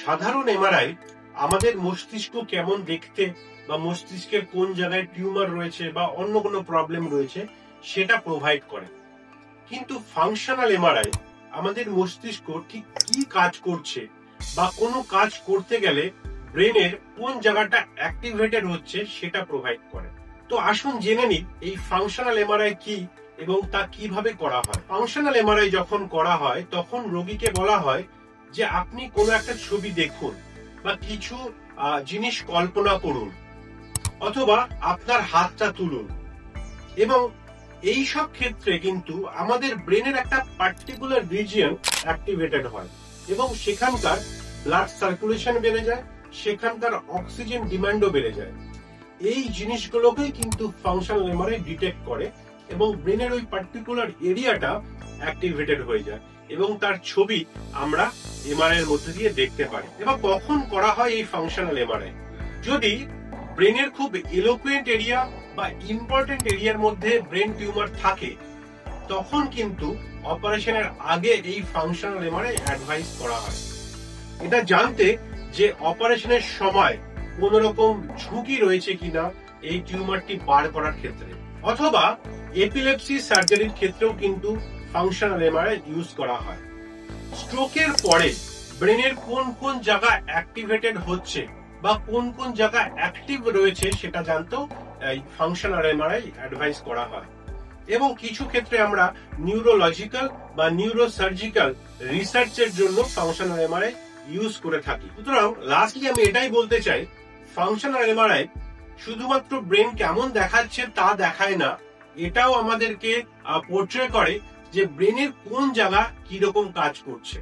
সাধারণ এমআরআই আমাদের মস্তিষ্ক কেমন দেখতে বা মস্তিষ্কের কোন জায়গায় টিউমার রয়েছে বা অন্য কোনো প্রবলেম রয়েছে সেটা প্রোভাইড করে। কিন্তু ফাংশনাল এমআরআই আমাদের মস্তিষ্ক ঠিক কি কাজ করছে বা কোনো কাজ করতে গেলে ব্রেনের কোন জায়গাটা অ্যাক্টিভেটেড হচ্ছে সেটা প্রোভাইড করে। তো আসুন জেনে নিই এই ফাংশনাল এমআরআই কি এবং তা কিভাবে করা হয়। ফাংশনাল এমআরআই যখন করা হয় তখন রোগীকে বলা হয় যে আপনি কোনো একটা ছবি দেখুন বা কিছু জিনিস কল্পনা করুন অথবা আপনার হাতটা তুলুন, এবং এই সব ক্ষেত্রে কিন্তু আমাদের ব্রেনের একটা পার্টিকুলার রিজিয়ন অ্যাক্টিভেটেড হয় এবং সেখানকার ব্লাড সার্কুলেশন বেড়ে যায়, সেখানকার অক্সিজেন ডিমান্ডও বেড়ে যায়। এই জিনিসগুলোকেই কিন্তু ফাংশনাল এমআরআই ডিটেক্ট করে এবং ব্রেনের ওই পার্টিকুলার এরিয়াটা অ্যাক্টিভেটেড হয়ে যায় এবং তার ছবি আমরা এমআরআই এর মধ্যে দিয়ে দেখতে পারি। এবার কখন করা হয় এই ফাংশনাল এমআরআই? যদি ব্রেনের খুব এলোকুয়েন্ট এরিয়া বা ইম্পর্টেন্ট এরিয়ার মধ্যে ব্রেন টিউমার থাকে তখন কিন্তু অপারেশনের আগে এই ফাংশনাল এমআরআই অ্যাডভাইস করা হয়। এটা জানতে যে অপারেশনের সময় কোন রকম ঝুঁকি রয়েছে কিনা এই টিউমারটি বার করার ক্ষেত্রে, অথবা এপিলেপসি সার্জারির ক্ষেত্রেও কিন্তু ফাংশনাল এমআরআই ইউজ করা হয়। স্ট্রোকের পরে ব্রেনের কোন কোন জায়গা অ্যাক্টিভেটেড হচ্ছে বা কোন কোন জায়গা অ্যাক্টিভ রয়েছে সেটা জানতেও এই ফাংশনাল এমআরআই অ্যাডভাইস করা হয়। এবং কিছু ক্ষেত্রে আমরা নিউরোলজিক্যাল বা নিউরোসার্জিক্যাল রিসার্চের জন্য ফাংশনাল এমআরআই ইউজ করে থাকি। সুতরাং লাস্টলি আমি এটাই বলতে চাই, ফাংশনাল এমআরআই শুধুমাত্র ব্রেন কেমন দেখাচ্ছে তা দেখায় না, এটাও আমাদেরকে পোর্ট্রে করে যে ব্রেনের কোন জায়গা কিরকম কাজ করছে।